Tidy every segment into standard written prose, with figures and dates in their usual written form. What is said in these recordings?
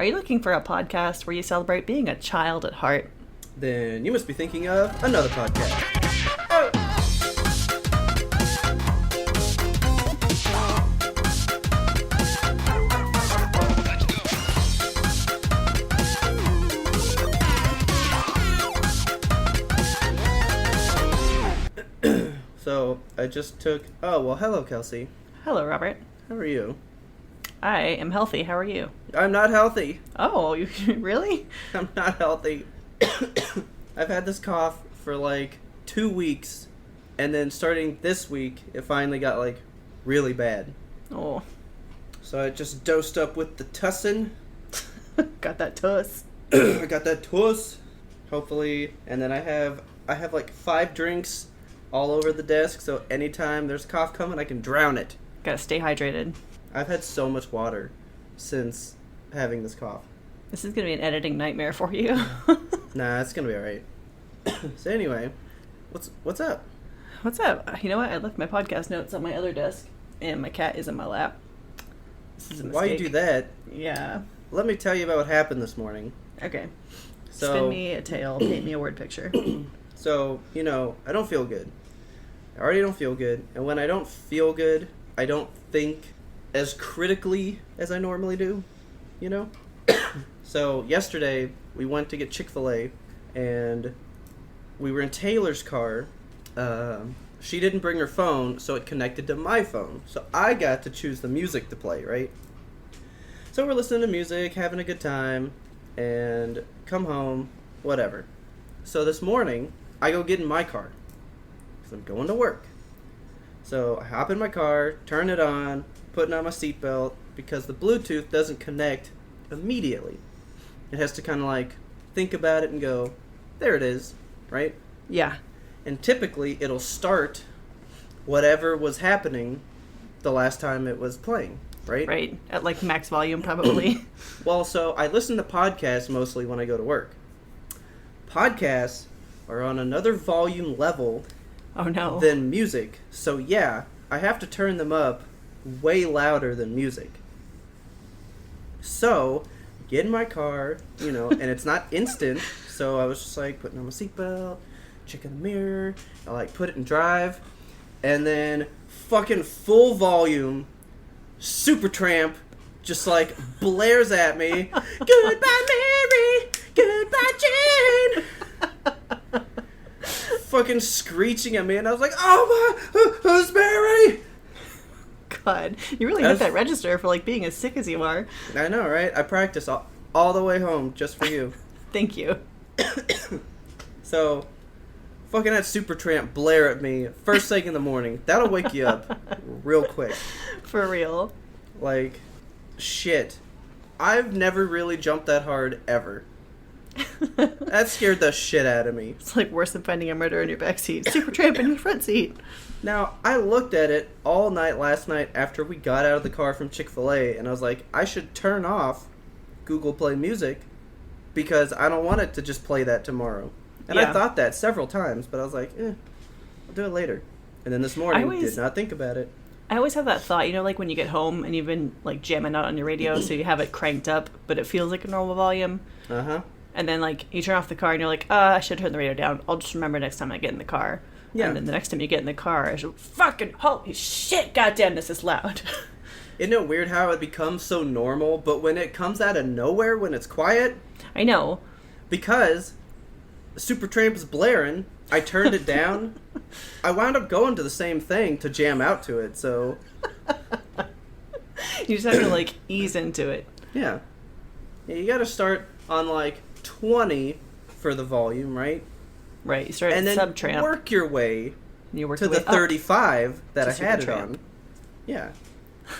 Are you looking for a podcast where you celebrate being a child at heart? Then you must be thinking of another podcast. Oh. So, I just took... Oh, well, hello, Kelsey. Hello, Robert. How are you? I am healthy. How are you? I'm not healthy. Oh, you really? I'm not healthy. I've had this cough for like 2 weeks, and then starting this week, it finally got like really bad. Oh. So I just dosed up with the tussin. Got that tuss. I got that tuss, hopefully, and then I have like 5 drinks all over the desk, so anytime there's a cough coming, I can drown it. Gotta stay hydrated. I've had so much water since having this cough. This is gonna be an editing nightmare for you. Nah, it's gonna be alright. So anyway, what's up? What's up? You know what? I left my podcast notes on my other desk, and my cat is in my lap. This is a mistake. Why you do that? Yeah. Let me tell you about what happened this morning. Okay. So, Spin me a tale. Paint me a word picture. So, I don't feel good. I already don't feel good. And when I don't feel good, I don't think as critically as I normally do, So, yesterday, we went to get Chick-fil-A, and we were in Taylor's car. She didn't bring her phone, so it connected to my phone. So I got to choose the music to play, right? So we're listening to music, having a good time, and come home, whatever. So this morning, I go get in my car, because I'm going to work. So I hop in my car, turn it on, putting on my seatbelt, because the Bluetooth doesn't connect immediately. It has to kind of like think about it and go, there it is, right? Yeah. And typically it'll start whatever was happening the last time it was playing, right? Right. At like max volume, probably. Well, so I listen to podcasts mostly when I go to work. Podcasts are on another volume level Oh, no. than music. So yeah, I have to turn them up way louder than music. So, get in my car, and it's not instant. So I was just like putting on my seatbelt, checking the mirror. I like put it in drive, and then fucking full volume, Supertramp just like blares at me. Goodbye, Mary. Goodbye, Jane. Fucking screeching at me, and I was like, "Oh my, who's Mary?" God, you really hit that register for like being as sick as you are. I know, right? I practice all the way home just for you. Thank you. So, fucking that Supertramp blare at me first thing in the morning. That'll wake you up real quick. For real. Like, shit. I've never really jumped that hard ever. That scared the shit out of me. It's like worse than finding a murder in your backseat. Supertramp in your front seat. Now, I looked at it all night last night after we got out of the car from Chick-fil-A, and I was like, I should turn off Google Play Music because I don't want it to just play that tomorrow. And Yeah. I thought that several times, but I was like, I'll do it later. And then this morning, did not think about it. I always have that thought, like when you get home and you've been like jamming out on your radio, so you have it cranked up, but it feels like a normal volume. Uh-huh. And then like you turn off the car and you're like, I should turn the radio down. I'll just remember next time I get in the car. Yeah. And then the next time you get in the car, I should fucking holy shit, goddamn, this is loud. Isn't it weird how it becomes so normal, but when it comes out of nowhere, when it's quiet? I know. Because Supertramp is blaring, I turned it down. I wound up going to the same thing to jam out to it, so... You just have to like ease into it. Yeah. You gotta start on like 20 for the volume, right? Right, you start at and then Subtramp. work your way You to the 35 that I had it Supertramp. on. Yeah.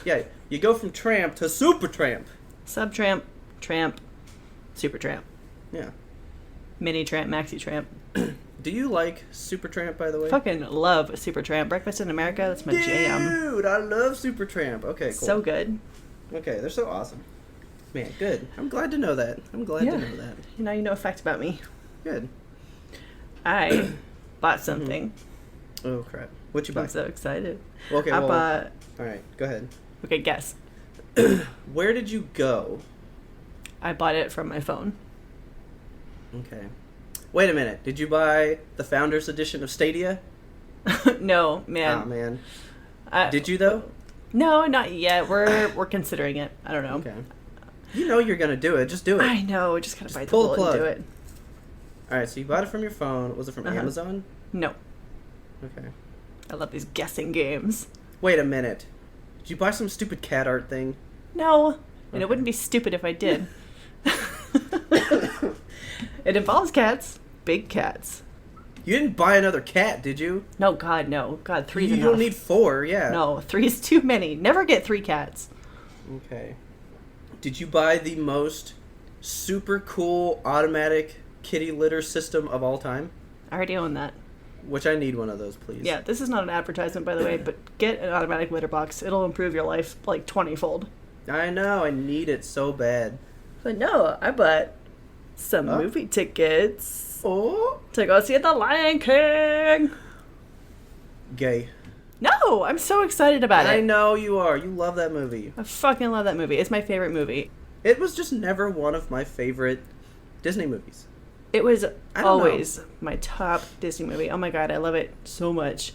Yeah, you go from Tramp to Supertramp. Subtramp, Tramp, Supertramp. Yeah. Mini Tramp, Maxi Tramp. Do you like Supertramp, by the way? Fucking love Supertramp. Breakfast in America, that's my jam. Dude, I love Supertramp. Okay, cool. So good. Okay, they're so awesome. Man, good. I'm glad to know that. I'm glad to know that. Now you know a fact about me. Good. I bought something. Oh, crap. What you buy? I'm so excited. Okay, I well, bought... all right, go ahead. Okay, guess. Where did you go I bought it from my phone. Okay. Wait a minute. Did you buy the Founders Edition of Stadia? No, man. Oh, man. Did you, though? No, not yet. We're considering it. I don't know. Okay. You know you're going to do it. Just do it. I know. Just gotta bite the pull the bullet and plug. do it. All right, so you bought it from your phone. Was it from Amazon? No. Okay. I love these guessing games. Wait a minute. Did you buy some stupid cat art thing? No. And it wouldn't be stupid if I did. It involves cats. Big cats. You didn't buy another cat, did you? No, God, no. God, 3's You enough. don't need 4, yeah. No, 3 is too many. Never get 3 cats. Okay. Did you buy the most super cool automatic kitty litter system of all time? I already own that. Which I need one of those, please. Yeah, this is not an advertisement, by the way, but get an automatic litter box. It'll improve your life like 20-fold. I know, I need it so bad. But no, I bought some movie tickets Oh? to go see The Lion King. Gay. No, I'm so excited about it. I know you are. You love that movie. I fucking love that movie. It's my favorite movie. It was just never one of my favorite Disney movies. It was always my top Disney movie. Oh my God, I love it so much.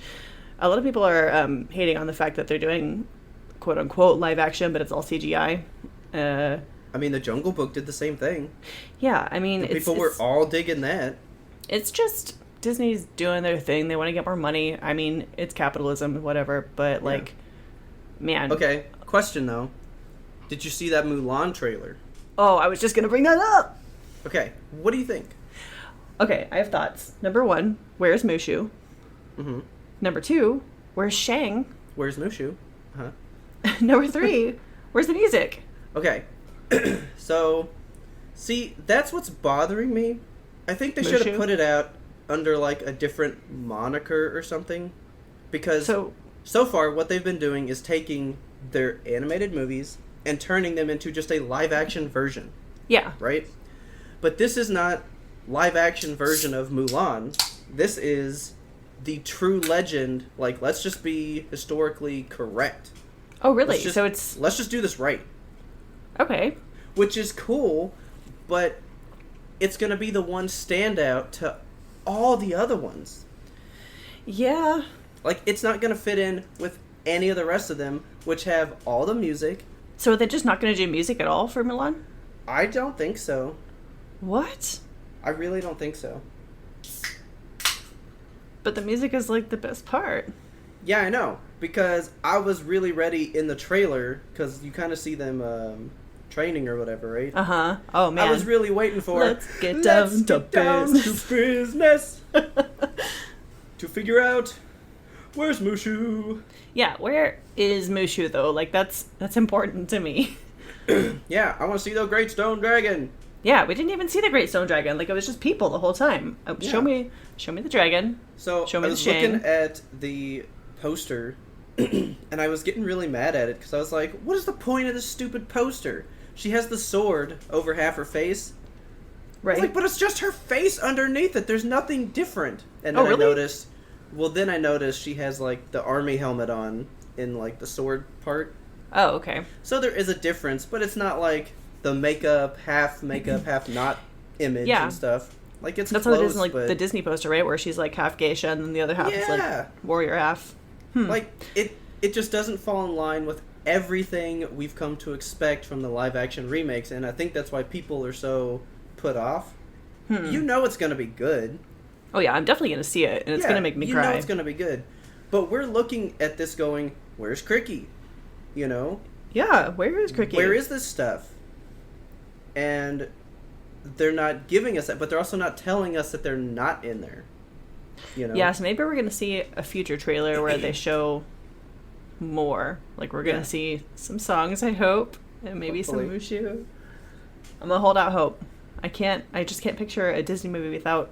A lot of people are hating on the fact that they're doing quote unquote live action, but it's all CGI. I mean, The Jungle Book did the same thing. Yeah, I mean, People were all digging that. It's just Disney's doing their thing. They want to get more money. I mean, it's capitalism, whatever. But like, man. Okay, question though. Did you see that Mulan trailer? Oh, I was just gonna bring that up. Okay, what do you think? Okay, I have thoughts. Number 1, where's Mushu? Mm-hmm. Number 2, where's Shang? Where's Mushu? Number 3, where's the music? Okay, so, see, that's what's bothering me. I think they should have put it out under, like, a different moniker or something. Because so far, what they've been doing is taking their animated movies and turning them into just a live-action version. Yeah. Right? But this is not live-action version of Mulan. This is the true legend. Like, let's just be historically correct. Oh, really? Let's just do this right. Okay. Which is cool, but it's going to be the one standout to all the other ones. Yeah. Like, it's not going to fit in with any of the rest of them, which have all the music. So are they just not going to do music at all for Mulan? I don't think so. What? I really don't think so. But the music is, like, the best part. Yeah, I know. Because I was really ready in the trailer, because you kind of see them training or whatever, right? Uh-huh. Oh, man. I was really waiting for... Let's get down to business. To figure out, where's Mushu? Yeah, where is Mushu, though? Like, that's important to me. Yeah, I want to see the Great Stone Dragon. Yeah, we didn't even see the Great Stone Dragon. Like, it was just people the whole time. Yeah. Show me the dragon. So, show me I was the Shang. looking at the poster, and I was getting really mad at it, because I was like, what is the point of this stupid poster? She has the sword over half her face. Right. I was like, but it's just her face underneath it. There's nothing different. And then really? I noticed she has, like, the army helmet on in, like, the sword part. Oh, okay. So there is a difference, but it's not like the makeup, half not image and stuff. Like, it's that's close, how it is in, like, but... the Disney poster, right? Where she's, like, half geisha and then the other half is, like, warrior half. Like, it just doesn't fall in line with everything we've come to expect from the live-action remakes, and I think that's why people are so put off. You know it's going to be good. Oh, yeah, I'm definitely going to see it, and it's going to make me cry. You know it's going to be good. But we're looking at this going, where's Cricky? You know? Yeah, where is Cricky? Where is this stuff? And they're not giving us that, but they're also not telling us that they're not in there. You know? Yeah, so maybe we're going to see a future trailer where they show more. Like, we're going to see some songs, I hope, and maybe Hopefully. some Mushu. I'm going to hold out hope. I just can't picture a Disney movie without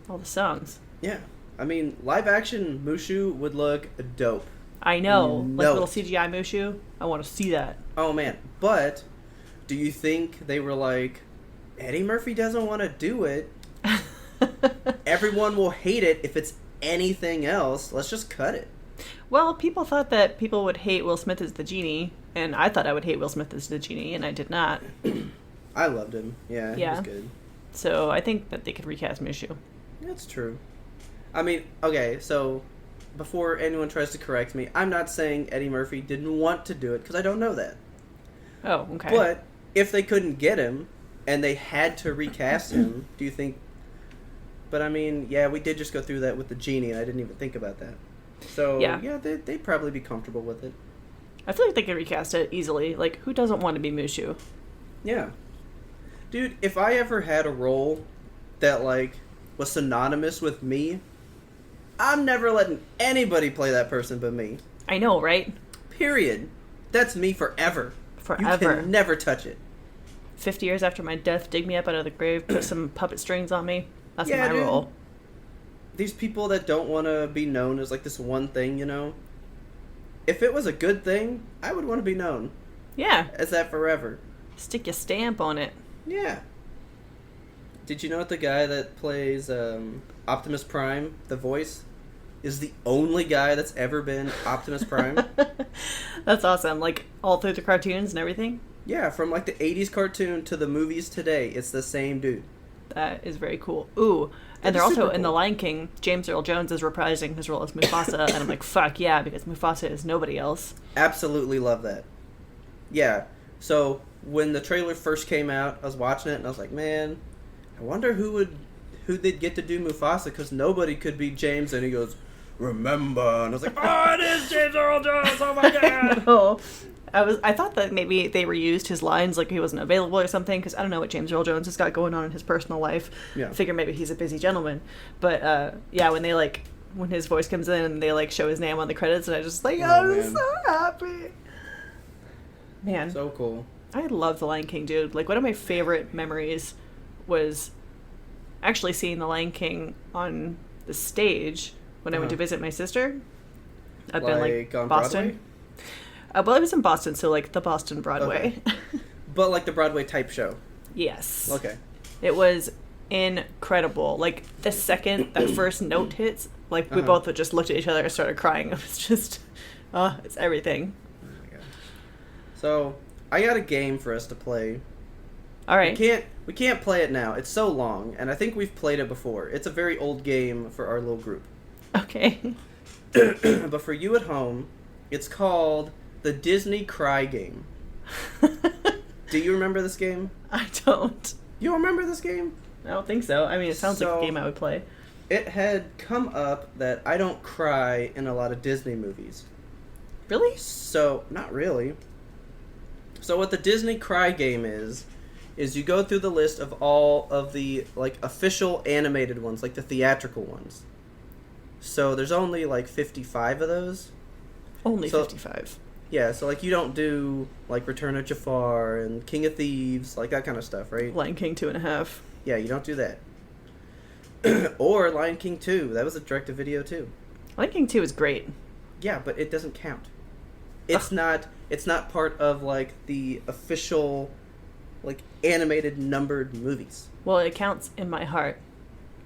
all the songs. Yeah. I mean, live action Mushu would look dope. I know. Like little CGI Mushu. I want to see that. Oh, man. But do you think they were like, Eddie Murphy doesn't want to do it. Everyone will hate it if it's anything else. Let's just cut it. Well, people thought that people would hate Will Smith as the genie, and I thought I would hate Will Smith as the genie, and I did not. I loved him. Yeah, he was good. So I think that they could recast Mushu. That's true. I mean, okay, so before anyone tries to correct me, I'm not saying Eddie Murphy didn't want to do it, because I don't know that. Oh, okay. But if they couldn't get him, and they had to recast him, do you think... But I mean, yeah, we did just go through that with the genie, and I didn't even think about that. So, yeah they'd probably be comfortable with it. I feel like they could recast it easily. Like, who doesn't want to be Mushu? Yeah. Dude, if I ever had a role that, like, was synonymous with me, I'm never letting anybody play that person but me. I know, right? Period. That's me forever. Forever. You can never touch it. 50 years after my death, dig me up out of the grave, put some puppet strings on me. That's my role. These people that don't want to be known as, like, this one thing, you know? If it was a good thing, I would want to be known. Yeah. As that forever. Stick your stamp on it. Yeah. Did you know that the guy that plays Optimus Prime, the voice, is the only guy that's ever been Optimus Prime? That's awesome. Like, all through the cartoons and everything? Yeah, from, like, the 80s cartoon to the movies today, it's the same dude. That is very cool. Ooh. And they're also, in The Lion King, James Earl Jones is reprising his role as Mufasa, and I'm like, fuck yeah, because Mufasa is nobody else. Absolutely love that. Yeah. So, when the trailer first came out, I was watching it, and I was like, man, I wonder who they'd get to do Mufasa, because nobody could be James, and he goes, remember, and I was like, oh, it is James Earl Jones, oh my god! No. I thought that maybe they reused his lines, like he wasn't available or something, because I don't know what James Earl Jones has got going on in his personal life. Yeah. I figure maybe he's a busy gentleman. But, yeah, when his voice comes in and they, like, show his name on the credits, and I just, like, I'm so happy. Man. So cool. I love The Lion King, dude. Like, one of my favorite memories was actually seeing The Lion King on the stage when I went to visit my sister. I've been, like, on Boston. Broadway? Well, I was in Boston, so, like, the Boston Broadway. Okay. But, like, the Broadway type show? Yes. Okay. It was incredible. Like, the second that first note hits, like, we both just looked at each other and started crying. It was just, it's everything. Oh, my God. So, I got a game for us to play. All right. We can't play it now. It's so long, and I think we've played it before. It's a very old game for our little group. Okay. But for you at home, it's called the Disney Cry Game. Do you remember this game? I don't. You don't remember this game? I don't think so. I mean, it sounds like a game I would play. It had come up that I don't cry in a lot of Disney movies. Really? So, not really. So what the Disney Cry Game is you go through the list of all of the, like, official animated ones, like the theatrical ones. So there's only, like, 55 of those. Only 55. Yeah, so, like, you don't do, like, Return of Jafar and King of Thieves, like, that kind of stuff, right? Lion King 2.5. Yeah, you don't do that. Or Lion King 2. That was a direct-to-video, too. Lion King 2 is great. Yeah, but it doesn't count. It's not part of, like, the official, like, animated, numbered movies. Well, it counts in my heart.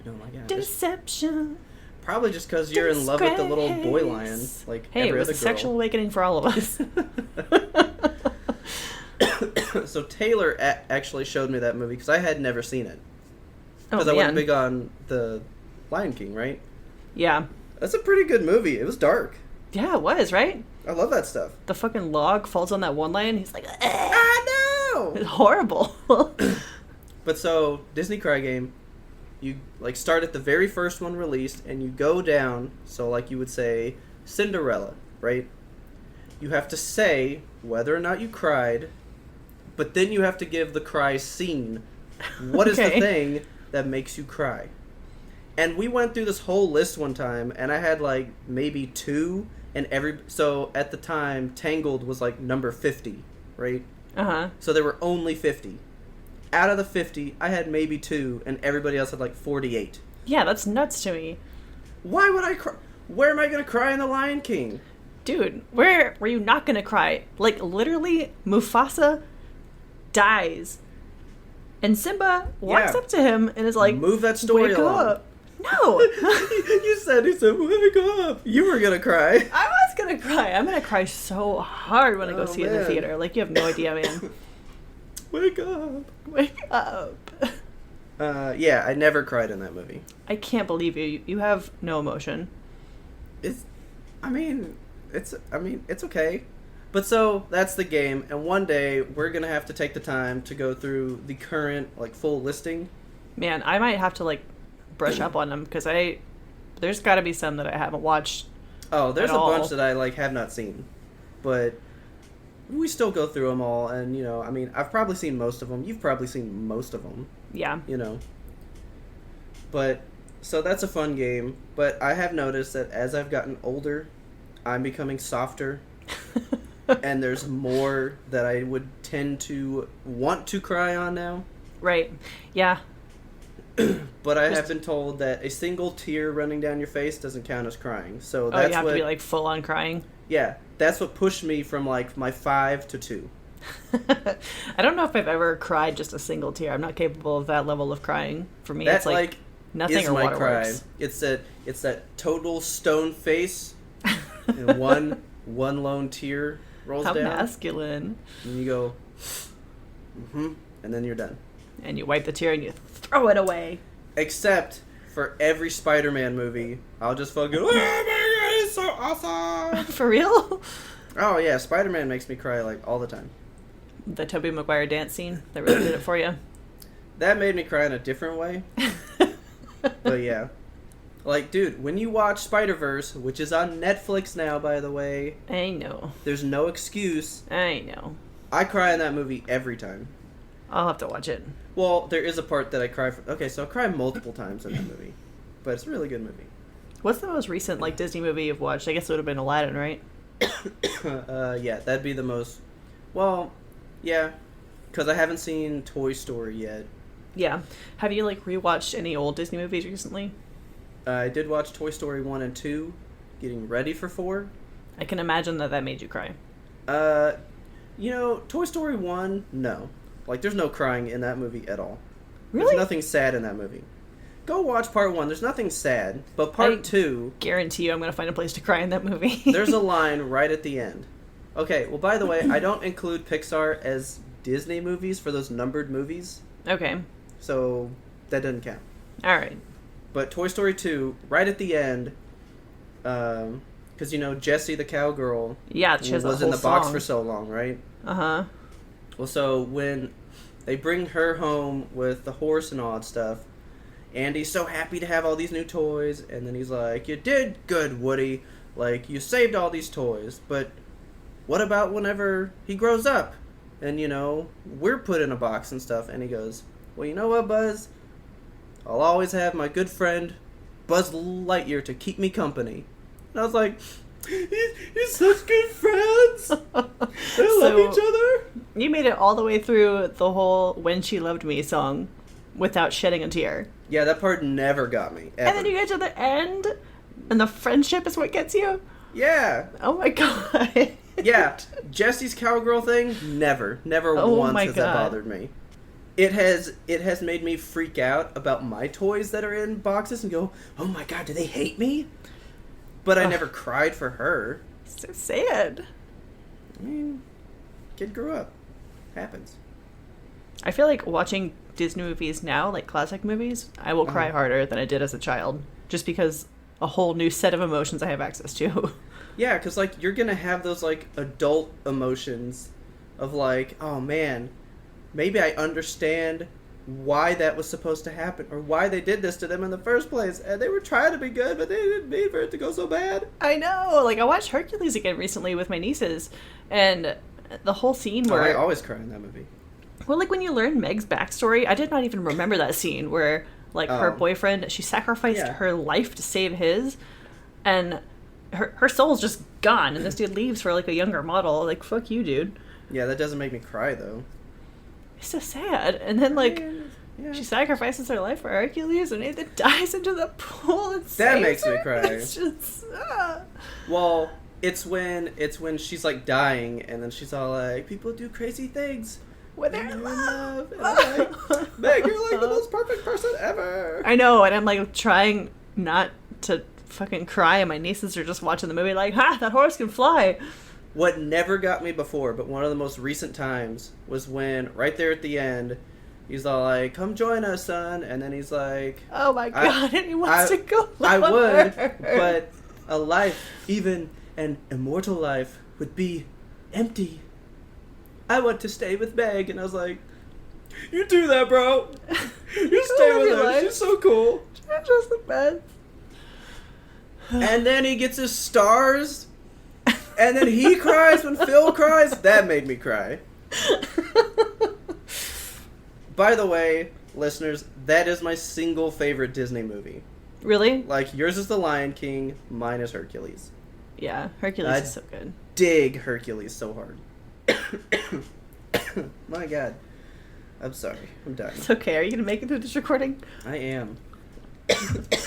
Oh, my God. Deception. Probably just because you're in love with the little boy lion, like hey, every it was other a sexual awakening for all of us. So Taylor actually showed me that movie because I had never seen it. Because I wasn't big on the Lion King, right? Yeah. That's a pretty good movie. It was dark. Yeah, it was, right? I love that stuff. The fucking log falls on that one lion. He's like, no! It's horrible. But so, Disney Cry Game, you, like, start at the very first one released, and you go down, so, like, you would say Cinderella, right? You have to say whether or not you cried, but then you have to give the cry scene. What is the thing that makes you cry? And we went through this whole list one time, and I had, like, maybe 2, and so at the time, Tangled was, like, number 50, right? Uh-huh. So there were only 50. Out of the 50, I had maybe 2, and everybody else had, like, 48. Yeah, that's nuts to me. Why would I cry? Where am I going to cry in The Lion King? Dude, where were you not going to cry? Like, literally, Mufasa dies. And Simba walks up to him and is like, move that story along. Up. No. You said, wake up. You were going to cry. I was going to cry. I'm going to cry so hard when I go see it in the theater. Like, you have no idea, man. Wake up. Wake up. Yeah, I never cried in that movie. I can't believe you. You have no emotion. It's okay. But so, that's the game, and one day, we're gonna have to take the time to go through the current, like, full listing. Man, I might have to, like, brush up on them, because there's gotta be some that I haven't watched. Oh, there's a bunch that I, like, have not seen. But we still go through them all, and, you know, I mean, I've probably seen most of them. You've probably seen most of them. Yeah. You know. But, so that's a fun game, but I have noticed that as I've gotten older, I'm becoming softer. And there's more that I would tend to want to cry on now. Right. Yeah. But I have been told that a single tear running down your face doesn't count as crying. So that's you have to be, like, full on crying? Yeah. That's what pushed me from, like, my 5 to 2. I don't know if I've ever cried just a single tear. I'm not capable of that level of crying. For me, it's like nothing or waterworks. It's that total stone face and one lone tear rolls down. How masculine. And you go, and then you're done. And you wipe the tear and you throw it away. Except for every Spider-Man movie, I'll just fucking, oh my god, it's so awesome! For real? Oh yeah, Spider-Man makes me cry, like, all the time. The Tobey Maguire dance scene, that really did it for you? That made me cry in a different way. But yeah. Like, dude, when you watch Spider-Verse, which is on Netflix now, by the way. I know. There's no excuse. I know. I cry in that movie every time. I'll have to watch it. Well, there is a part that I cry for. Okay, so I cry multiple times in that movie. But it's a really good movie. What's the most recent, like, Disney movie you've watched? I guess it would have been Aladdin, right? Yeah, that'd be the most... Well, yeah. Because I haven't seen Toy Story yet. Yeah. Have you, like, rewatched any old Disney movies recently? I did watch Toy Story 1 and 2, getting ready for 4. I can imagine that made you cry. You know, Toy Story 1, no. Like, there's no crying in that movie at all. Really? There's nothing sad in that movie. Go watch part 1. There's nothing sad. But part 2... guarantee you I'm going to find a place to cry in that movie. There's a line right at the end. Okay, well, by the way, I don't include Pixar as Disney movies for those numbered movies. Okay. So, that doesn't count. Alright. But Toy Story 2, right at the end, because, you know, Jessie the cowgirl was in the box for so long, right? Uh-huh. Well, so when they bring her home with the horse and all that stuff, Andy's so happy to have all these new toys, and then he's like, you did good, Woody. Like, you saved all these toys, but what about whenever he grows up? And, you know, we're put in a box and stuff, and he goes, well, you know what, Buzz? I'll always have my good friend Buzz Lightyear to keep me company. And I was like, you're such good friends. They love each other. You made it all the way through the whole When She Loved Me song without shedding a tear. Yeah, that part never got me. Ever. And then you get to the end, and the friendship is what gets you? Yeah. Oh my god. Yeah, Jessie's cowgirl thing, never once has that bothered me. It has made me freak out about my toys that are in boxes and go, oh my god, do they hate me? But I never cried for her. So sad. I mean, kid grew up. Happens. I feel like watching Disney movies now, like classic movies, I will cry harder than I did as a child. Just because a whole new set of emotions I have access to. Yeah, because, like, you're going to have those, like, adult emotions of, like, oh, man, maybe I understand why that was supposed to happen or why they did this to them in the first place. And they were trying to be good, but they didn't mean for it to go so bad. I know. Like, I watched Hercules again recently with my nieces, and the whole scene where... I always cry in that movie. Well, like, when you learn Meg's backstory, I did not even remember that scene where, like, her boyfriend, she sacrificed her life to save his, and her soul's just gone, and this dude leaves for, like, a younger model. Like, fuck you, dude. Yeah, that doesn't make me cry, though. It's so sad. And then, like, she sacrifices her life for Hercules, and Nathan dies into the pool and that makes me cry. It's just... Well, it's when she's, like, dying, and then she's all like, people do crazy things when they're in love. And I'm like, Meg, you're, like, the most perfect person ever. I know, and I'm, like, trying not to fucking cry, and my nieces are just watching the movie like, ha, that horse can fly. What never got me before, but one of the most recent times, was when, right there at the end, he's all like, come join us, son. And then he's like... Oh my god, and he wants to go I would, her. but a life, even an immortal life, would be empty. I want to stay with Meg. And I was like, you do that, bro. You stay with her. Life. She's so cool. She's just the best. And then he gets his stars. And then he cries when Phil cries. That made me cry. By the way, listeners, that is my single favorite Disney movie. Really? Like, yours is The Lion King, mine is Hercules. Yeah, Hercules is so good. Dig Hercules so hard. My god. I'm sorry. I'm done. It's okay. Are you going to make it through this recording? I am.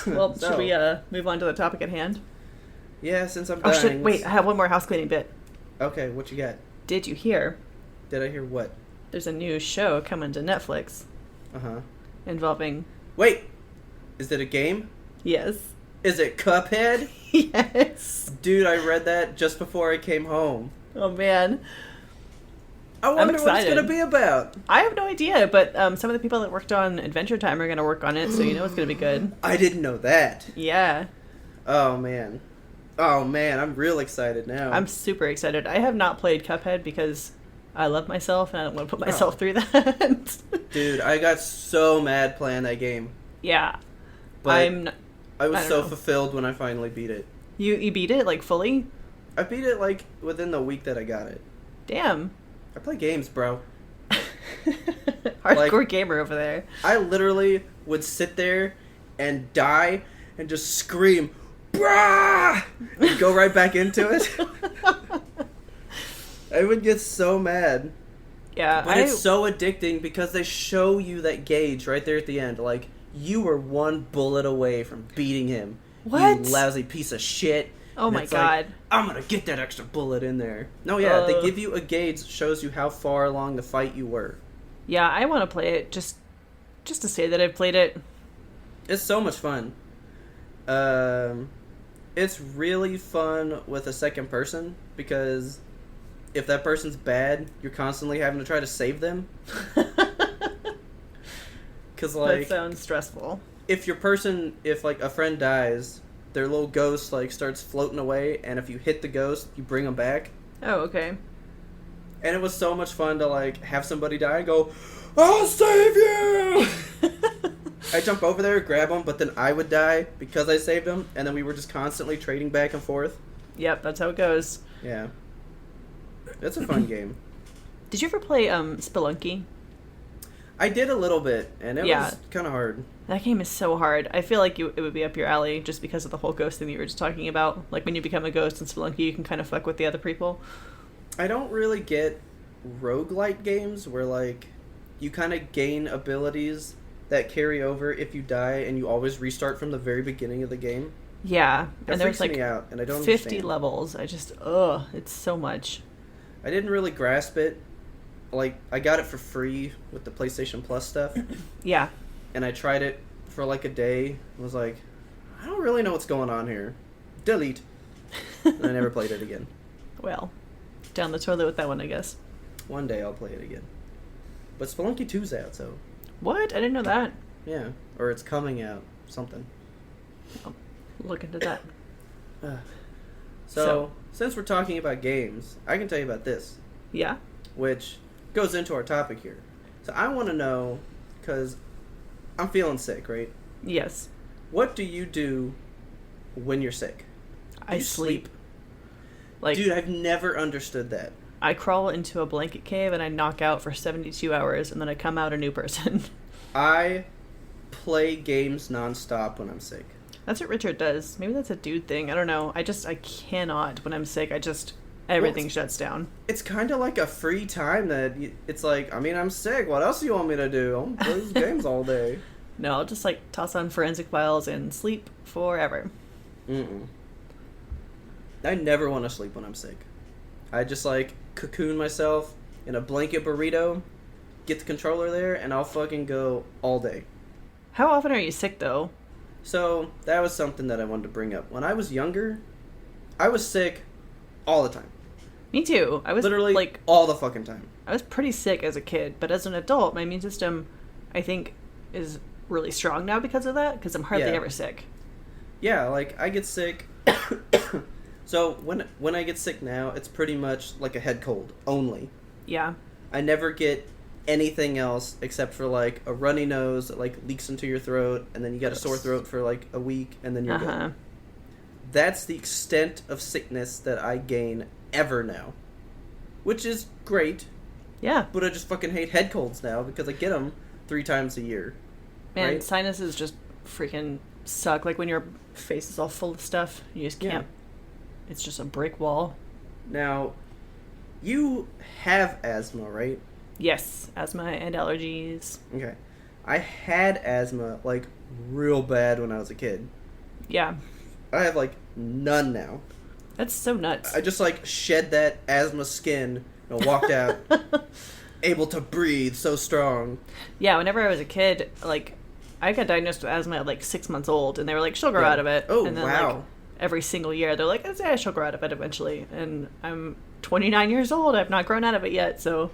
Well, should we move on to the topic at hand? Yeah, since I'm dying. Oh, shit. Wait, I have one more house cleaning bit. Okay, what you got? Did you hear? Did I hear what? There's a new show coming to Netflix. Uh-huh. Involving... Wait! Is it a game? Yes. Is it Cuphead? Yes. Dude, I read that just before I came home. Oh, man. I wonder what it's going to be about. I have no idea, but some of the people that worked on Adventure Time are going to work on it, so you know it's going to be good. I didn't know that. Yeah. Oh, man. Oh, man, I'm real excited now. I'm super excited. I have not played Cuphead because I love myself and I don't want to put myself through that. Dude, I got so mad playing that game. Yeah. But I was so fulfilled when I finally beat it. You beat it, like, fully? I beat it, like, within the week that I got it. Damn. I play games, bro. Hardcore gamer over there. I literally would sit there and die and just scream, brah! And go right back into it. I would get so mad. Yeah. But it's so addicting because they show you that gauge right there at the end. Like, you were one bullet away from beating him. What? You lousy piece of shit. Oh my god. Like, I'm gonna get that extra bullet in there. No, yeah, they give you a gauge that shows you how far along the fight you were. Yeah, I want to play it just to say that I've played it. It's so much fun. It's really fun with a second person because if that person's bad, you're constantly having to try to save them. Cause like that sounds stressful. If like a friend dies, their little ghost like starts floating away, and if you hit the ghost, you bring them back. Oh, okay. And it was so much fun to like have somebody die and go, I'll save you! I jump over there, grab them, but then I would die because I saved them, and then we were just constantly trading back and forth. Yep, that's how it goes. Yeah. It's a fun game. Did you ever play Spelunky? I did a little bit, and it was kind of hard. That game is so hard. I feel like it would be up your alley just because of the whole ghost thing that you were just talking about. Like, when you become a ghost in Spelunky, you can kind of fuck with the other people. I don't really get roguelite games where, like, you kind of gain abilities that carry over if you die and you always restart from the very beginning of the game. Yeah. That and there's, like, me out, and I don't 50 understand. levels. It's so much. I didn't really grasp it. Like, I got it for free with the PlayStation Plus stuff. Yeah. And I tried it for like a day and was like, I don't really know what's going on here. Delete. And I never played it again. Well, down the toilet with that one, I guess. One day I'll play it again. But Spelunky 2's out, so... What? I didn't know that. Yeah. Or it's coming out. Something. I'll look into that. So, since we're talking about games, I can tell you about this. Yeah? Which goes into our topic here. So I want to know, because I'm feeling sick, right? Yes. What do you do when you're sick? I sleep. Like, dude, I've never understood that. I crawl into a blanket cave and I knock out for 72 hours and then I come out a new person. I play games nonstop when I'm sick. That's what Richard does. Maybe that's a dude thing. I don't know. I cannot when I'm sick. Everything shuts down. It's kind of like a free time that it's like, I mean, I'm sick. What else do you want me to do? I'm play these games all day. No, I'll just like toss on Forensic Files and sleep forever. Mm-mm. I never want to sleep when I'm sick. I just like cocoon myself in a blanket burrito, get the controller there, and I'll fucking go all day. How often are you sick though? So that was something that I wanted to bring up. When I was younger, I was sick all the time. Me too. I was literally like all the fucking time. I was pretty sick as a kid, but as an adult, my immune system, I think, is really strong now because of that. Because I'm hardly ever sick. Yeah, like I get sick. So when I get sick now, it's pretty much like a head cold only. Yeah. I never get anything else except for like a runny nose that like leaks into your throat, and then you got a sore throat for like a week, and then you're good. That's the extent of sickness that I gain ever now, which is great. Yeah. But I just fucking hate head colds now because I get them 3 times a year. Man, right? Sinuses just freaking suck. Like when your face is all full of stuff, you just can't. It's just a brick wall. Now, you have asthma, right? Yes, asthma and allergies. Okay. I had asthma, like, real bad when I was a kid. Yeah. I have, like, none now. That's so nuts. I just, like, shed that asthma skin and walked out able to breathe so strong. Yeah, whenever I was a kid, like, I got diagnosed with asthma at, like, 6 months old, and they were like, she'll grow out of it. Oh, and then, wow. like, every single year, they're like, yeah, she'll grow out of it eventually. And I'm 29 years old. I've not grown out of it yet, so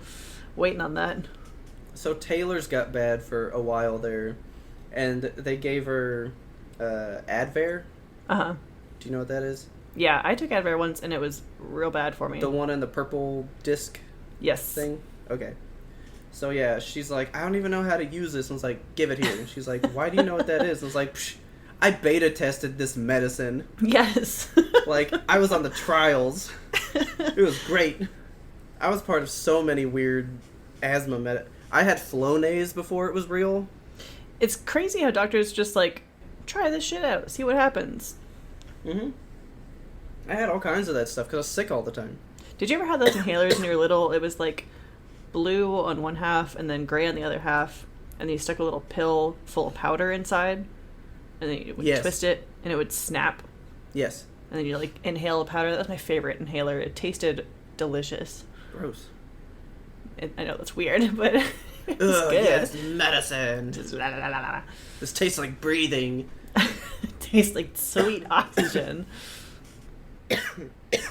waiting on that. So Taylor's got bad for a while there, and they gave her Advair. Uh-huh. Do you know what that is? Yeah, I took Advair once, and it was real bad for me. The one in the purple disc thing? Okay. So, yeah, she's like, I don't even know how to use this. And I was like, give it here. And she's like, why do you know what that is? And I was like, psh, I beta tested this medicine. Yes. Like, I was on the trials. It was great. I was part of so many weird asthma I had Flonase before it was real. It's crazy how doctors just, like, try this shit out, see what happens. Mm-hmm. I had all kinds of that stuff because I was sick all the time. Did you ever have those inhalers when you were little? It was, like, blue on one half and then gray on the other half, and then you stuck a little pill full of powder inside, and then you would twist it, and it would snap. Yes. And then you, like, inhale a powder. That was my favorite inhaler. It tasted delicious. Gross. I know that's weird, but it's good. Yes, medicine. Just la, la, la, la, la. This tastes like breathing. It tastes like sweet oxygen.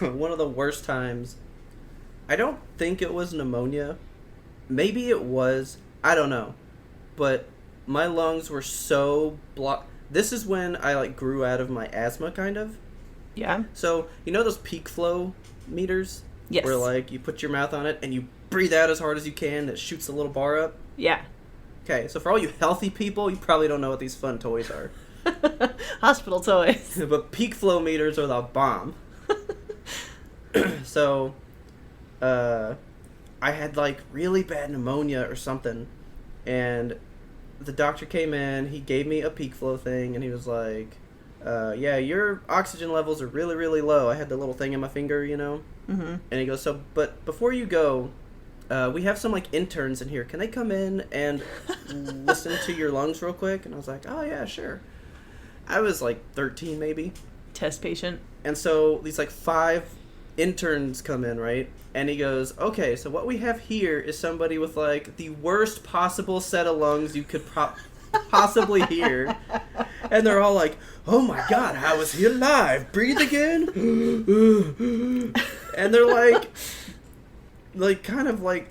One of the worst times. I don't think it was pneumonia. Maybe it was. I don't know. But my lungs were so blocked. This is when I, like, grew out of my asthma, kind of. Yeah. So, you know those peak flow meters? Yes. Where, like, you put your mouth on it and you breathe out as hard as you can. It shoots a little bar up. Yeah. Okay, so for all you healthy people, you probably don't know what these fun toys are. Hospital toys. But peak flow meters are the bomb. So, I had, like, really bad pneumonia or something. And the doctor came in, he gave me a peak flow thing, and he was like, yeah, your oxygen levels are really, really low. I had the little thing in my finger, you know? Mm-hmm. And he goes, so, but before you go, we have some, like, interns in here. Can they come in and listen to your lungs real quick? And I was like, oh, yeah, sure. I was, like, 13 maybe. Test patient. And so these, like, 5 interns come in, right? And he goes, okay, so what we have here is somebody with, like, the worst possible set of lungs you could possibly hear. And they're all like, oh my god, how is he alive? Breathe again? And they're like, kind of, like,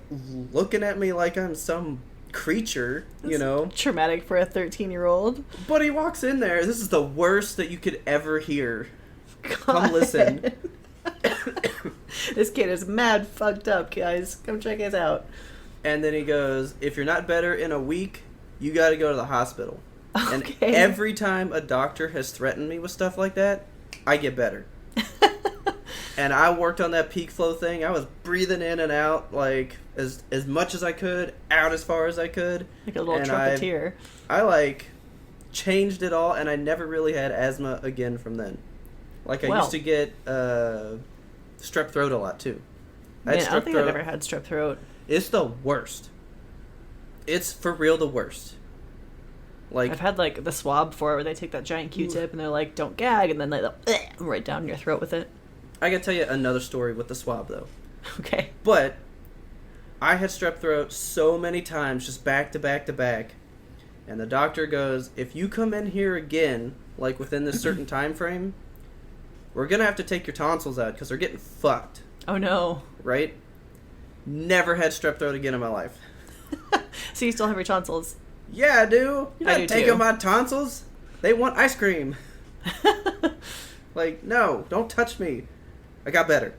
looking at me like I'm some creature, you know? Traumatic for a 13-year-old. But he walks in there, this is the worst that you could ever hear. God. Come listen. This kid is mad fucked up, guys. Come check us out. And then he goes, if you're not better in a week, you gotta go to the hospital. Okay. And every time a doctor has threatened me with stuff like that, I get better. And I worked on that peak flow thing. I was breathing in and out, like, as much as I could, out as far as I could. Like a little trumpeter. I, like, changed it all, and I never really had asthma again from then. Like, I used to get strep throat a lot, too. Man, I don't think I've ever had strep throat. It's the worst. It's for real the worst. Like, I've had, like, the swab before where they take that giant Q-tip and they're like, don't gag, and then they right down your throat with it. I gotta tell you another story with the swab, though. Okay. But I had strep throat so many times, just back to back to back. And the doctor goes, if you come in here again, like within this certain time frame, we're gonna have to take your tonsils out because they're getting fucked. Oh, no. Right? Never had strep throat again in my life. So you still have your tonsils? Yeah, I do. You're I not do taking too. my tonsils. They want ice cream. Like, no, don't touch me. I got better.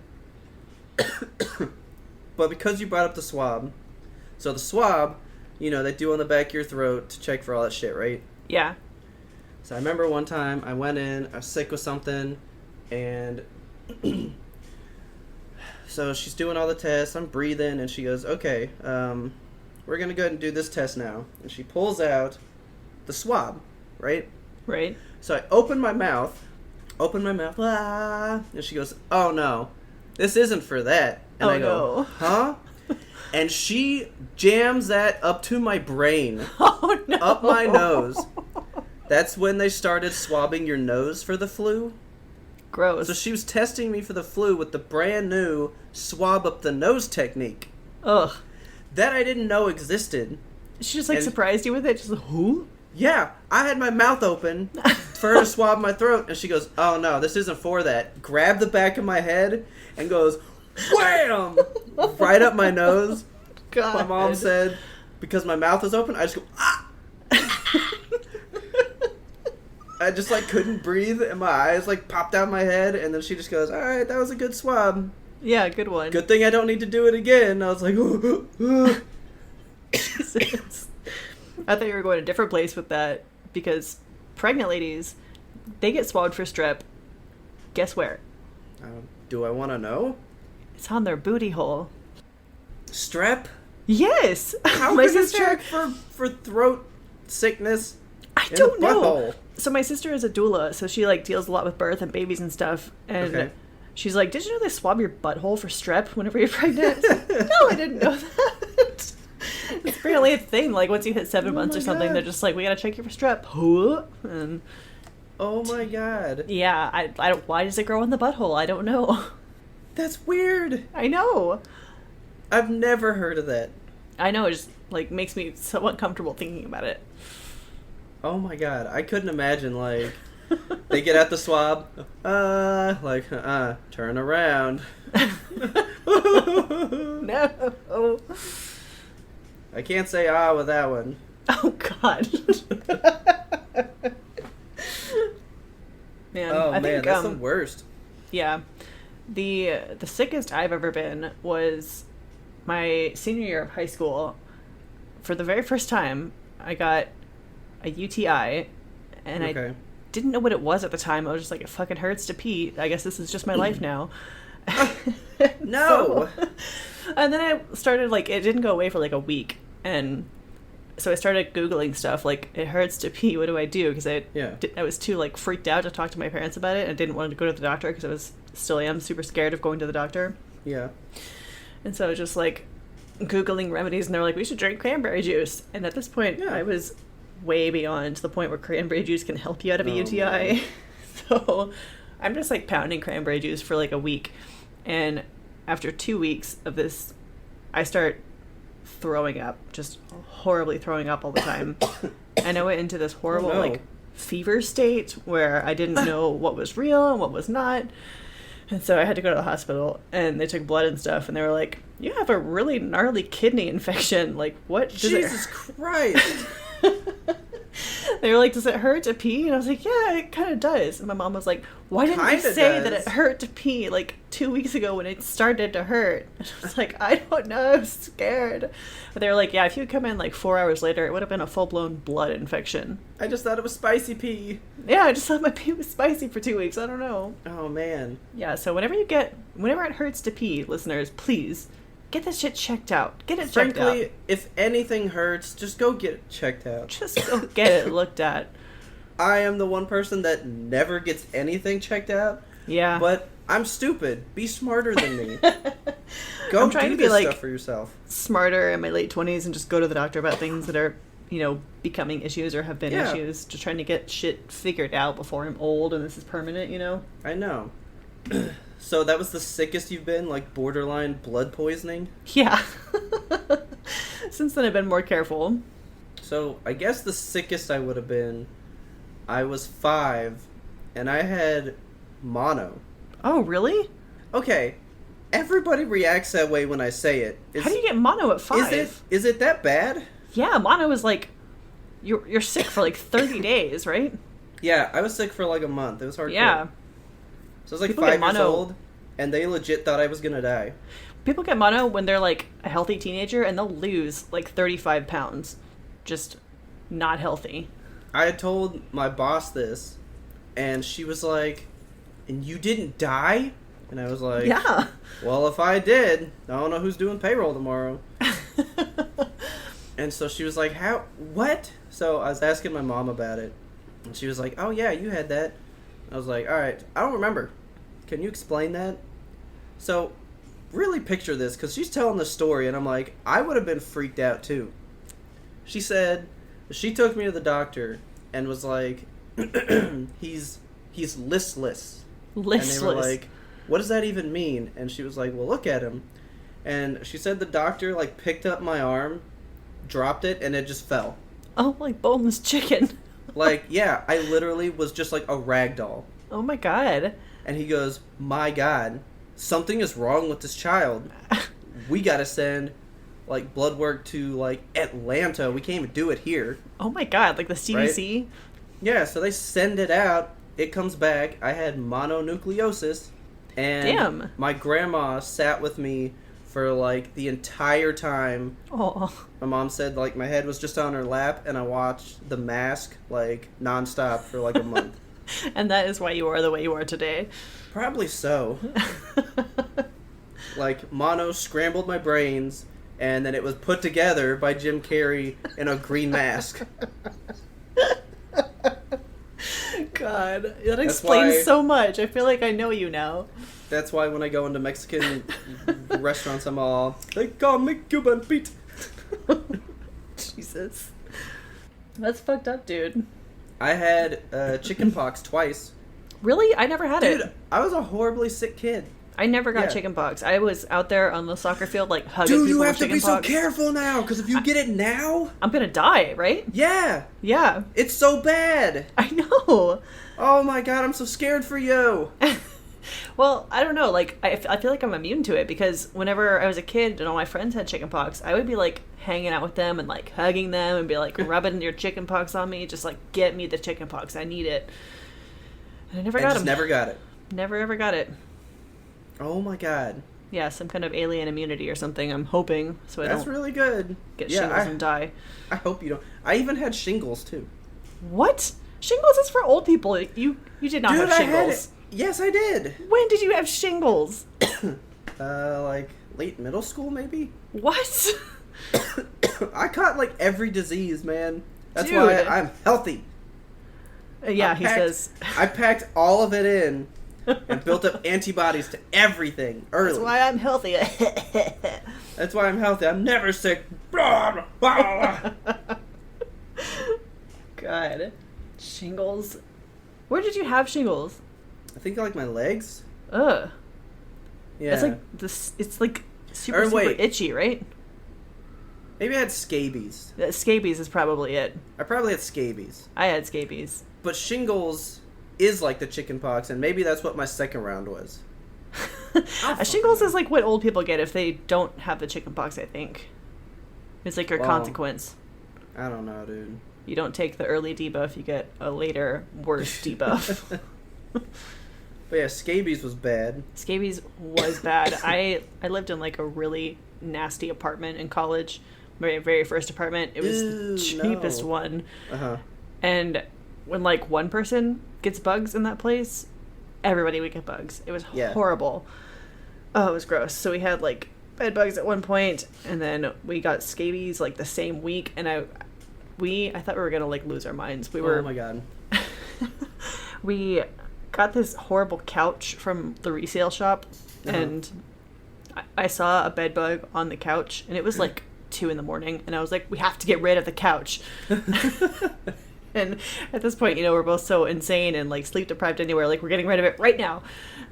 But because you brought up the swab, so the swab, you know, they do on the back of your throat to check for all that shit, right? Yeah. So I remember one time I went in, I was sick with something, and so she's doing all the tests, I'm breathing, and she goes, okay, we're going to go ahead and do this test now. And she pulls out the swab, right? Right. So I open my mouth, ah, and she goes, oh no, this isn't for that. And Oh, I go, no. huh? And she jams that up to my brain, Oh, no. up my nose. That's when they started swabbing your nose for the flu. Gross. So she was testing me for the flu with the brand new swab up the nose technique. Ugh. That I didn't know existed. She just, like, And- surprised you with it? Just, who? Yeah, I had my mouth open for her to swab my throat, and she goes, oh no, this isn't for that. Grabbed the back of my head and goes, wham! Right up my nose. God. My mom said, because my mouth was open, I just go, ah! I just, like, couldn't breathe, and my eyes, like, popped out my head, and then she just goes, alright, that was a good swab. Yeah, good one. Good thing I don't need to do it again. I was like, Jesus. I thought you were going a different place with that, because pregnant ladies, they get swabbed for strep. Guess where? do I want to know? It's on their booty hole. Strep? Yes! How My can you sister... check for throat sickness I in don't the know. butthole? So my sister is a doula, so she, like, deals a lot with birth and babies and stuff, and Okay. she's like, did you know they swab your butthole for strep whenever you're pregnant? No, I didn't know that. It's apparently a thing, like, once you hit 7 months my or something, God. they're just like, we gotta check you for strep. Huh? And Oh my god. yeah, I don't, why does it grow in the butthole? I don't know. That's weird. I know. I've never heard of that. I know, it just, like, makes me so uncomfortable thinking about it. Oh my god. I couldn't imagine, like, they get out the swab, turn around. No. I can't say ah with that one. Oh, God. Man, Oh I man, think, that's the worst. yeah. The sickest I've ever been was my senior year of high school. For the very first time, I got a UTI, and I Okay. didn't know what it was at the time. I was just like, it fucking hurts to pee. I guess this is just my life now. No. So- and then I started, like, it didn't go away for like a week, and so I started Googling stuff, like, it hurts to pee, what do I do? Because I was too, like, freaked out to talk to my parents about it, and I didn't want to go to the doctor because still am super scared of going to the doctor. Yeah. And so I was just, like, Googling remedies, and they were like, we should drink cranberry juice. And at this point, Yeah. I was way beyond the point where cranberry juice can help you out of a Oh, UTI. man. So I'm just, like, pounding cranberry juice for, like, a week. And after 2 weeks of this, I start throwing up, just horribly throwing up all the time. And I went into this horrible, Oh, no. like, fever state where I didn't know what was real and what was not. And so I had to go to the hospital, and they took blood and stuff, and they were like, you have a really gnarly kidney infection. Like, what does Jesus Christ. They were like, does it hurt to pee? And I was like, yeah, it kind of does. And my mom was like, why didn't you Kinda say that does. it hurt to pee, like, 2 weeks ago when it started to hurt? And I was like, I don't know, I'm scared. But they were like, yeah, if you had come in, like, 4 hours later, it would have been a full-blown blood infection. I just thought it was spicy pee. Yeah, I just thought my pee was spicy for 2 weeks. I don't know. Oh man. Yeah, so whenever it hurts to pee, listeners, please get this shit checked out. Get it checked out. Frankly, if anything hurts, just go get it checked out. Just go get it looked at. I am the one person that never gets anything checked out, Yeah. but I'm stupid. Be smarter than me. Go I'm trying do to be, this like, stuff for yourself. smarter in my late 20s and just go to the doctor about things that are, becoming issues or have been Yeah. issues. Just trying to get shit figured out before I'm old and this is permanent, I know. So that was the sickest you've been, like borderline blood poisoning? Yeah. Since then I've been more careful. So I guess the sickest I would have been, I was 5, and I had mono. Oh, really? Okay, Everybody reacts that way when I say it. How do you get mono at 5? Is it that bad? Yeah, mono is like you're sick for like 30 days, right? Yeah, I was sick for like a month. It was hardcore. Yeah. So I was like 5 years old, and they legit thought I was gonna die. People get mono when they're like a healthy teenager, and they'll lose like 35 pounds. Just not healthy. I had told my boss this, and she was like, "And you didn't die?" And I was like, "Yeah." Well, if I did, I don't know who's doing payroll tomorrow. And so she was like, "How? What?" So I was asking my mom about it, and she was like, "Oh yeah, you had that." I was like, "All right, I don't remember. Can you explain that?" So, really picture this, because she's telling the story, and I'm like, I would have been freaked out too. She said she took me to the doctor and was like, he's listless. Listless. And they were like, what does that even mean? And she was like, well, look at him. And she said the doctor like picked up my arm, dropped it, and it just fell. Oh, like boneless chicken. Like, yeah, I literally was just like a rag doll. Oh my god. And he goes, my god, something is wrong with this child. We gotta send like blood work to like Atlanta. We can't even do it here. Oh my god, like the CDC? Right? Yeah, so they send it out. It comes back. I had mononucleosis. And damn. My grandma sat with me for like the entire time. Oh. My mom said like my head was just on her lap, and I watched The Mask like nonstop for like a month. And that is why you are the way you are today. Probably so. Like mono scrambled my brains, and then it was put together by Jim Carrey in a green mask. God, that explains so much. I feel like I know you now. That's why when I go into Mexican restaurants, I'm all, they call me Cuban Pete. Jesus. That's fucked up, dude. I had chicken pox twice. Really? I never had it. Dude, I was a horribly sick kid. I never got chicken pox. I was out there on the soccer field, like, hugging people with chicken pox. Dude, you have to be so careful now, because if you get it now... I'm gonna die, right? Yeah. Yeah. It's so bad. I know. Oh my god, I'm so scared for you. Well, I don't know, like, I feel like I'm immune to it, because whenever I was a kid and all my friends had chicken pox, I would be, like, hanging out with them and, like, hugging them and be, like, rubbing your chicken pox on me, just, like, get me the chicken pox, I need it. And I never got them. Never got it. Never ever got it. Oh my god. Yeah, some kind of alien immunity or something, I'm hoping, so I don't really good. Get shingles and die. I hope you don't. I even had shingles, too. What? Shingles is for old people. You did not have shingles. Yes, I did. When did you have shingles? Like late middle school, maybe? What? I caught like every disease, man. That's Dude. why I'm healthy. Yeah, he says. I packed all of it in and built up antibodies to everything early. That's why I'm healthy. That's why I'm healthy. I'm never sick. God. Shingles. Where did you have shingles? I think like my legs. Ugh. Yeah. It's like this. It's like super itchy, right? Maybe I had scabies. Scabies is probably it. I probably had scabies. I had scabies. But shingles is like the chicken pox, and maybe that's what my second round was. Shingles is like what old people get if they don't have the chicken pox, I think. It's like your consequence. I don't know, dude. You don't take the early debuff, you get a later, worse debuff. But yeah, scabies was bad. Scabies was bad. I lived in like a really nasty apartment in college. My very first apartment. It was the cheapest one. Uh-huh. And when like one person gets bugs in that place, everybody would get bugs. It was horrible. Oh, it was gross. So we had like bed bugs at one point, and then we got scabies like the same week, and I thought we were gonna like lose our minds. Oh my god. We got this horrible couch from the resale shop, and I saw a bed bug on the couch, and it was like 2 a.m, and I was like, we have to get rid of the couch. And at this point, you know, we're both so insane and like sleep deprived anywhere, like we're getting rid of it right now.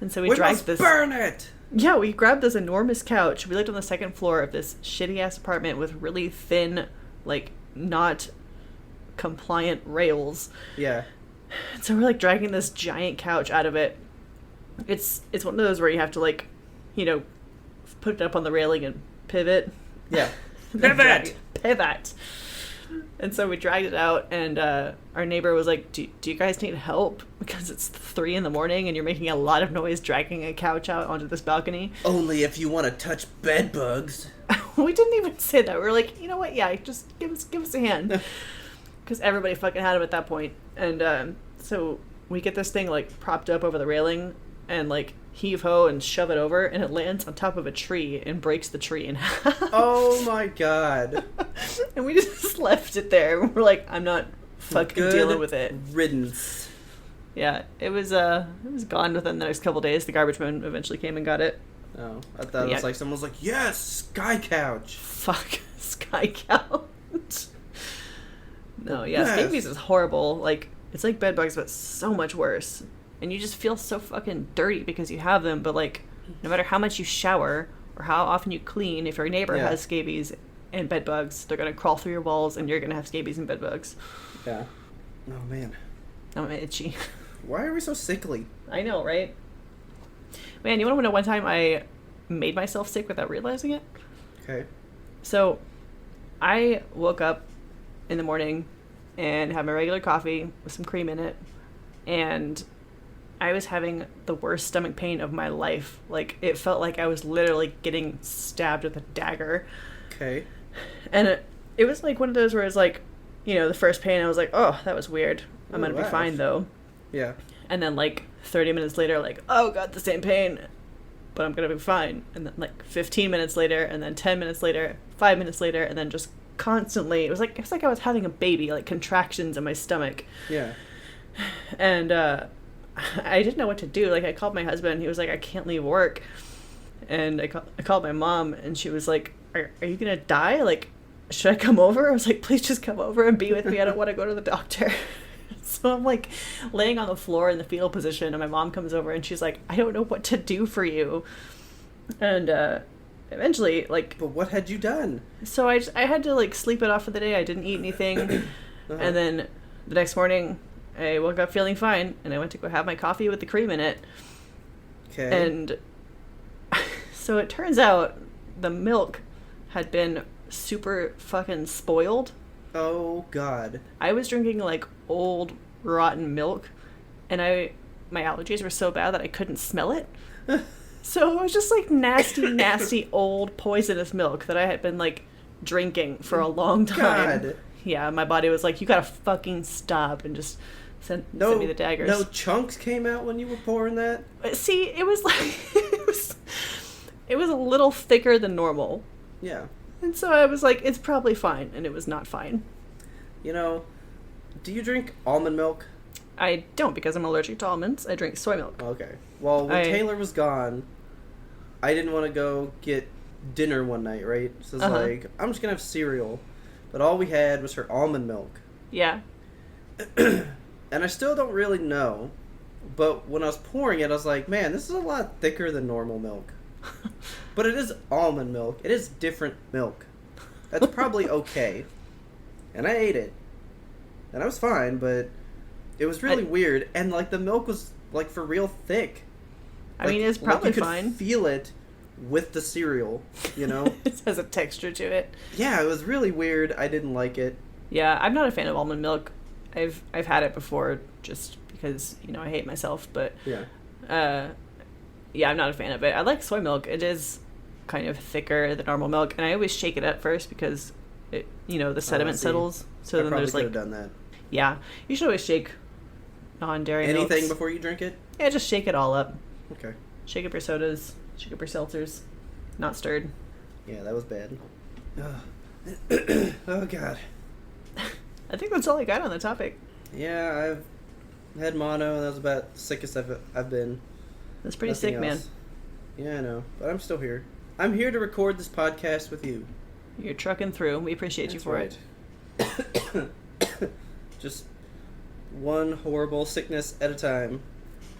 And so we dragged this. Burn it! Yeah, we grabbed this enormous couch. We lived on the second floor of this shitty ass apartment with really thin, like not compliant rails. Yeah. And so we're like dragging this giant couch out of it. It's one of those where you have to like, you know, put it up on the railing and pivot. Yeah. Pivot. And so we dragged it out, and our neighbor was like, do you guys need help? Because it's 3 a.m. and you're making a lot of noise dragging a couch out onto this balcony. Only if you want to touch bed bugs. We didn't even say that. We were like, you know what? Yeah, just give us a hand. Because everybody fucking had him at that point. And so we get this thing, like, propped up over the railing and, like, heave-ho and shove it over, and it lands on top of a tree and breaks the tree in half. Oh, my God. And we just left it there. We're like, I'm not fucking dealing with it. Riddance. Yeah, it was gone within the next couple days. The garbage man eventually came and got it. Oh, I thought it was like someone was like, yes, Sky Couch. Fuck, Sky Couch. No, yeah, Yes. scabies is horrible. Like, it's like bed bugs, but so much worse. And you just feel so fucking dirty because you have them, but, like, no matter how much you shower or how often you clean, if your neighbor has scabies and bed bugs, they're going to crawl through your walls and you're going to have scabies and bed bugs. Yeah. Oh, man. I'm itchy. Why are we so sickly? I know, right? Man, you want to know one time I made myself sick without realizing it? Okay. So, I woke up in the morning and had my regular coffee with some cream in it, and I was having the worst stomach pain of my life. Like, it felt like I was literally getting stabbed with a dagger. Okay. And it was like one of those where it's like, you know, the first pain, I was like, oh, that was weird. I'm going to be fine, though. Yeah. And then, like, 30 minutes later, like, oh, God, the same pain, but I'm going to be fine. And then, like, 15 minutes later, and then 10 minutes later, 5 minutes later, and then just constantly, it was like I was having a baby, like, contractions in my stomach. Yeah. And I didn't know what to do. Like, I called my husband. He was like, I can't leave work. And I called my mom, and she was like, are you going to die? Like, should I come over? I was like, please just come over and be with me. I don't want to go to the doctor. So I'm, like, laying on the floor in the fetal position, and my mom comes over, and she's like, I don't know what to do for you. And eventually, like... But what had you done? So I had to, like, sleep it off for the day. I didn't eat anything. And then the next morning, I woke up feeling fine, and I went to go have my coffee with the cream in it. Okay. And so it turns out the milk had been super fucking spoiled. Oh, God. I was drinking, like, old, rotten milk, and my allergies were so bad that I couldn't smell it. So it was just, like, nasty, old, poisonous milk that I had been, like, drinking for a long time. God. Yeah, my body was like, you gotta fucking stop, and just sent me the daggers. No chunks came out when you were pouring that? See, it was like, it was a little thicker than normal. Yeah. And so I was like, it's probably fine, and it was not fine. You know, do you drink almond milk? I don't, because I'm allergic to almonds. I drink soy milk. Okay. Well, when Taylor was gone, I didn't want to go get dinner one night, right? So I was like, I'm just going to have cereal. But all we had was her almond milk. Yeah. And I still don't really know. But when I was pouring it, I was like, man, this is a lot thicker than normal milk. But it is almond milk. It is different milk. That's probably okay. And I ate it. And I was fine, but it was really weird. And, like, the milk was, like, for real thick. I mean, it's probably fine. You could feel it with the cereal, you know? It has a texture to it. Yeah, it was really weird. I didn't like it. Yeah, I'm not a fan of almond milk. I've had it before just because, you know, I hate myself, but... Yeah. Yeah, I'm not a fan of it. I like soy milk. It is kind of thicker than normal milk, and I always shake it up first because, it, you know, the sediment settles. So then there's, like... I probably could have done that. Yeah. You should always shake non-dairy milks. Anything before you drink it? Yeah, just shake it all up. Okay. Shake up your sodas. Shake up your seltzers. Not stirred. Yeah, that was bad. Oh, God. I think that's all I got on the topic. Yeah, I've had mono, and that was about the sickest I've been. That's pretty sick, else. Man. Yeah, I know. But I'm still here. I'm here to record this podcast with you. You're trucking through. We appreciate you for it. Just one horrible sickness at a time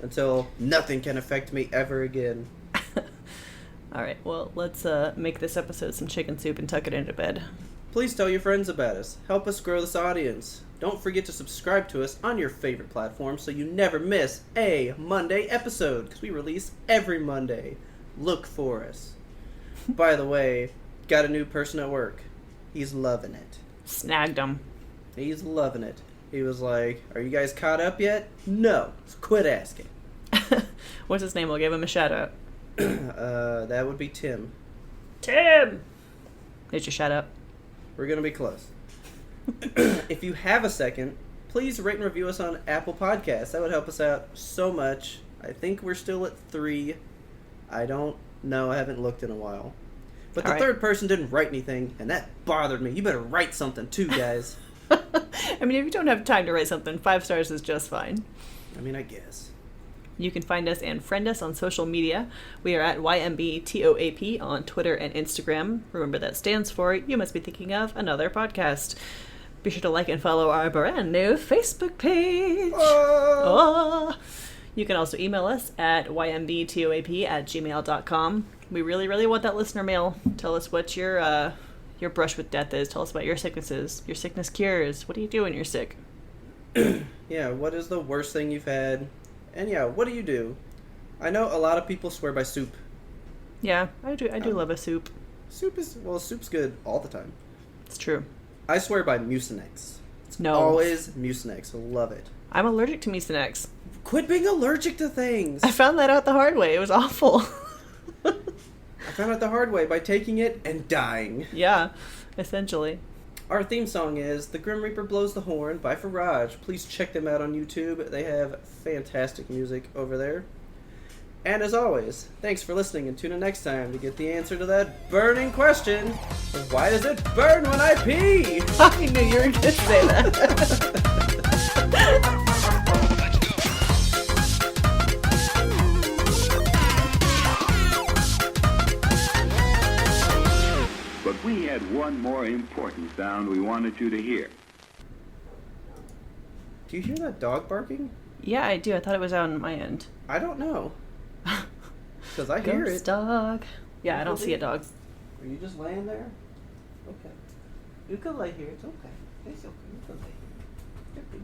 until nothing can affect me ever again. All right, well, let's make this episode some chicken soup and tuck it into bed. Please tell your friends about us. Help us grow this audience. Don't forget to subscribe to us on your favorite platform so you never miss a Monday episode, because we release every Monday. Look for us. By the way, got a new person at work. He's loving it. Snagged him. He's loving it. He was like, "Are you guys caught up yet?" No. So quit asking. What's his name? We'll give him a shout out. That would be Tim. Tim! There's your shout out. We're going to be close. If you have a second, please rate and review us on Apple Podcasts. That would help us out so much. I think we're still at 3. I don't know. I haven't looked in a while. But the third person didn't write anything, and that bothered me. You better write something too, guys. I mean, if you don't have time to write something, 5 stars is just fine. I mean, I guess. You can find us and friend us on social media. We are at YMBToAP on Twitter and Instagram. Remember, that stands for You Must Be Thinking of Another Podcast. Be sure to like and follow our brand new Facebook page. You can also email us at ymbtoap@gmail.com. We really, really want that listener mail. Tell us what your brush with death is. Tell us about your sicknesses, your sickness cures. What do you do when you're sick? Yeah, what is the worst thing you've had? And yeah, what do you do? I know a lot of people swear by soup. Yeah, I do love a soup. Soup's good all the time. It's true. I swear by Mucinex. It's No. always Mucinex. I love it. I'm allergic to Mucinex. Quit being allergic to things. I found that out the hard way. It was awful. I found out the hard way by taking it and dying. Yeah, essentially. Our theme song is The Grim Reaper Blows the Horn by Farage. Please check them out on YouTube. They have fantastic music over there. And as always, thanks for listening, and tune in next time to get the answer to that burning question: why does it burn when I pee? I knew you were going to say that. But we had one more important sound we wanted you to hear. Do you hear that dog barking? Yeah, I do. I thought it was on my end. I don't know. Because I hear Ghost it. dog. Yeah, I don't see a dog. Are you just laying there? Okay. You can lay here. It's okay. It's okay. You can lay here.